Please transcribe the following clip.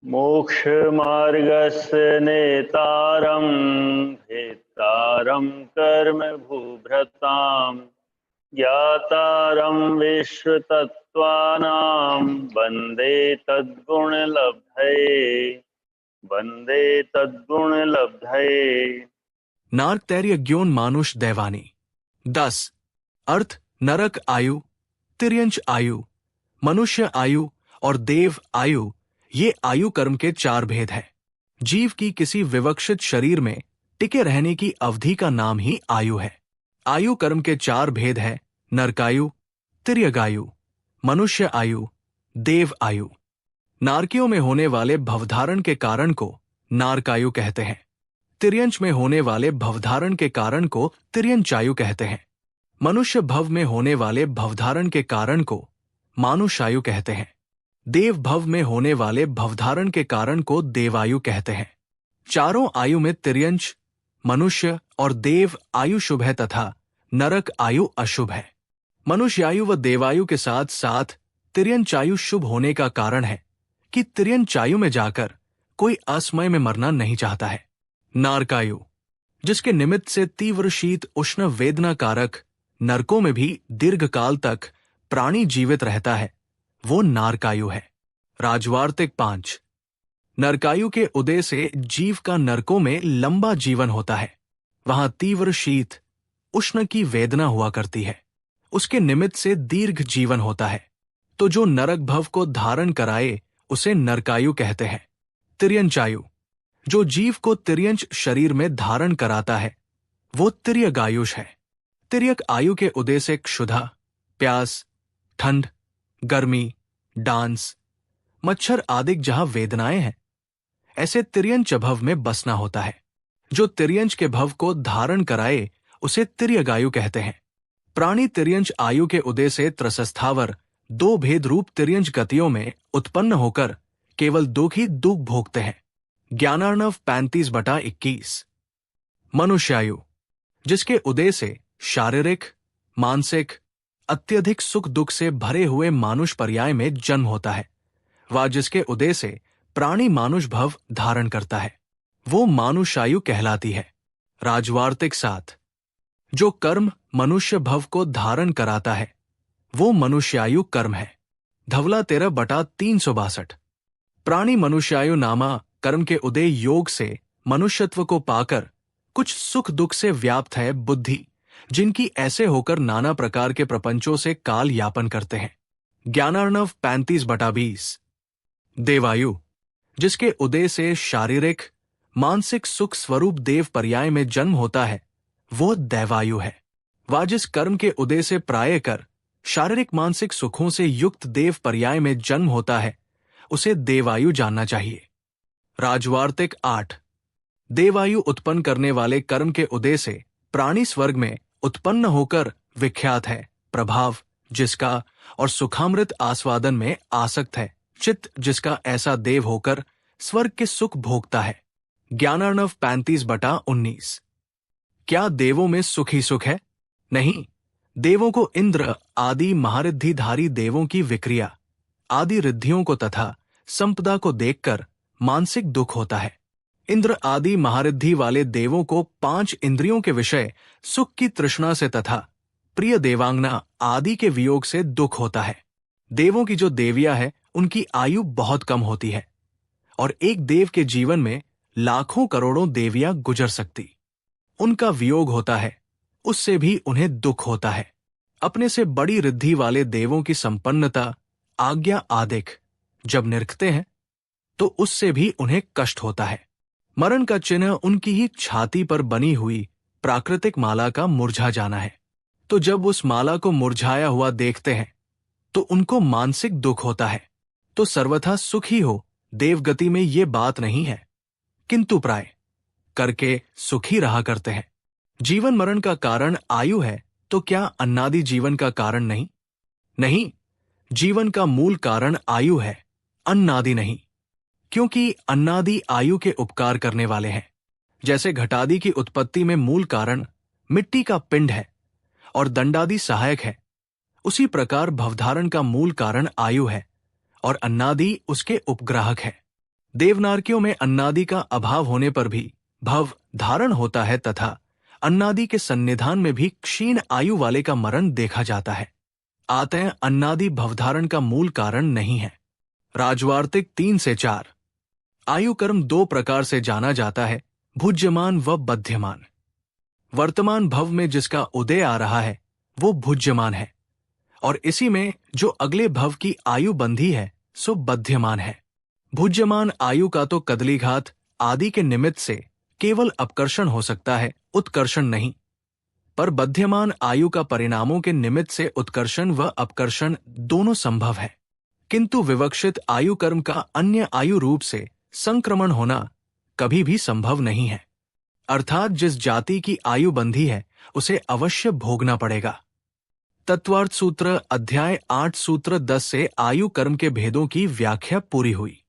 मोक्षमार्गस्य नेतारं भेत्तारं कर्म भूभृतां ज्ञातारं विश्वतत्त्वानां वन्दे तद्गुणलब्धये। नारकतैर्य ज्ञोन मानुष दैवानी। 10 अर्थ नरक आयु, तिर्यंच आयु, मनुष्य आयु और देव आयु, ये आयु कर्म के 4 भेद हैं। जीव की किसी विवक्षित शरीर में टिके रहने की अवधि का नाम ही आयु है। आयु कर्म के 4 भेद हैं: नरकायु, तिर्यगायु, मनुष्य आयु, देव आयु। नारकियों में होने वाले भवधारण के कारण को नारकायु कहते हैं। तिर्यंच में होने वाले भवधारण के कारण को तिर्यंचायु कहते हैं। मनुष्य भव में होने वाले भवधारण के कारण को मानुषायु कहते हैं। देव भव में होने वाले भवधारण के कारण को देवायु कहते हैं। चारों आयु में तिर्यंच, मनुष्य और देव आयु शुभ है तथा नरक आयु अशुभ है। मनुष्यायु व देवायु के साथ साथ तिर्यंचायु शुभ होने का कारण है कि तिर्यंचायु में जाकर कोई असमय में मरना नहीं चाहता है। नारकायु, जिसके निमित्त से तीव्र शीत उष्ण वेदना कारक नरकों में भी दीर्घकाल तक प्राणी जीवित रहता है, वो नारकायु है। राजवार्तिक 5। नरकायु के उदय से जीव का नरकों में लंबा जीवन होता है। वहां तीव्र शीत उष्ण की वेदना हुआ करती है, उसके निमित्त से दीर्घ जीवन होता है। तो जो नरक भव को धारण कराए उसे नरकायु कहते हैं। तिर्यंचायु, जो जीव को तिर्यंच शरीर में धारण कराता है वो तिर्यगायुष है। तिर्यक आयु के उदय से क्षुधा, प्यास, ठंड, गर्मी, डांस, मच्छर आदि जहां वेदनाएं हैं, ऐसे तिर्यंच भव में बसना होता है। जो तिर्यंच के भव को धारण कराए उसे तिर्यगायु कहते हैं। प्राणी तिर्यंच आयु के उदय से त्रसस्थावर 2 भेद रूप तिर्यंच गतियों में उत्पन्न होकर केवल दुख ही दुख भोगते हैं। ज्ञानार्णव 35/21। मनुष्यायु, जिसके उदय से शारीरिक, मानसिक, अत्यधिक सुख दुख से भरे हुए मानुष पर्याय में जन्म होता है, व जिसके उदय से प्राणी मानुष भव धारण करता है, वो मानुषायु कहलाती है। राजवार्तिक 7। जो कर्म मनुष्य भव को धारण कराता है वो मनुष्यायु कर्म है। धवला 13/362। प्राणी मनुष्यायु नामा कर्म के उदय योग से मनुष्यत्व को पाकर कुछ सुख दुख से व्याप्त है बुद्धि, जिनकी ऐसे होकर नाना प्रकार के प्रपंचों से काल यापन करते हैं। ज्ञानार्णव 35/20। देवायु, जिसके उदय से शारीरिक, मानसिक सुख स्वरूप देव पर्याय में जन्म होता है वो दैवायु है। व जिस कर्म के उदय से प्राय कर शारीरिक मानसिक सुखों से युक्त देव पर्याय में जन्म होता है उसे देवायु जानना चाहिए। राजवार्तिक 8। देवायु उत्पन्न करने वाले कर्म के उदय से प्राणी स्वर्ग में उत्पन्न होकर विख्यात है प्रभाव जिसका और सुखामृत आस्वादन में आसक्त है चित्त जिसका, ऐसा देव होकर स्वर्ग के सुख भोगता है। ज्ञानार्णव 35/19। क्या देवों में सुख ही सुख है? नहीं, देवों को इंद्र आदि महारिद्धिधारी देवों की विक्रिया आदि रिद्धियों को तथा संपदा को देखकर मानसिक दुख होता है। इंद्र आदि महारिद्धि वाले देवों को 5 इंद्रियों के विषय सुख की तृष्णा से तथा प्रिय देवांगना आदि के वियोग से दुख होता है। देवों की जो देवियां है उनकी आयु बहुत कम होती है और एक देव के जीवन में लाखों करोड़ों देवियां गुजर सकती। उनका वियोग होता है, उससे भी उन्हें दुख होता है। अपने से बड़ी रिद्धि वाले देवों की संपन्नता, आज्ञा आदिक जब निरखते हैं तो उससे भी उन्हें कष्ट होता है। मरण का चिन्ह उनकी ही छाती पर बनी हुई प्राकृतिक माला का मुरझा जाना है। तो जब उस माला को मुरझाया हुआ देखते हैं तो उनको मानसिक दुख होता है। तो सर्वथा सुख ही हो देवगति में ये बात नहीं है, किंतु प्राय करके सुखी रहा करते हैं। जीवन मरण का कारण आयु है तो क्या अन्नादि जीवन का कारण नहीं? नहीं, जीवन का मूल कारण आयु है, अन्नादि नहीं, क्योंकि अन्नादि आयु के उपकार करने वाले हैं। जैसे घटादि की उत्पत्ति में मूल कारण मिट्टी का पिंड है और दंडादि सहायक है, उसी प्रकार भवधारण का मूल कारण आयु है और अन्नादि उसके उपग्राहक है। देवनारकियों में अन्नादि का अभाव होने पर भी भव धारण होता है तथा अन्नादि के सन्निधान में भी क्षीण आयु वाले का मरण देखा जाता है। अतः अन्नादि भवधारण का मूल कारण नहीं है। राजवार्तिक 3 से 4। आयु कर्म 2 प्रकार से जाना जाता है, भुज्यमान व बध्यमान। वर्तमान भव में जिसका उदय आ रहा है वो भुज्यमान है, और इसी में जो अगले भव की आयु बंधी है सो बध्यमान है। भुज्यमान आयु का तो कदलीघात आदि के निमित्त से केवल अपकर्षण हो सकता है, उत्कर्षण नहीं। पर बध्यमान आयु का परिणामों के निमित्त से उत्कर्षण व अपकर्षण दोनों संभव है, किंतु विवक्षित आयु कर्म का अन्य आयु रूप से संक्रमण होना कभी भी संभव नहीं है। अर्थात जिस जाति की आयु बंधी है उसे अवश्य भोगना पड़ेगा। तत्वार्थ सूत्र अध्याय 8 सूत्र 10 से आयु कर्म के भेदों की व्याख्या पूरी हुई।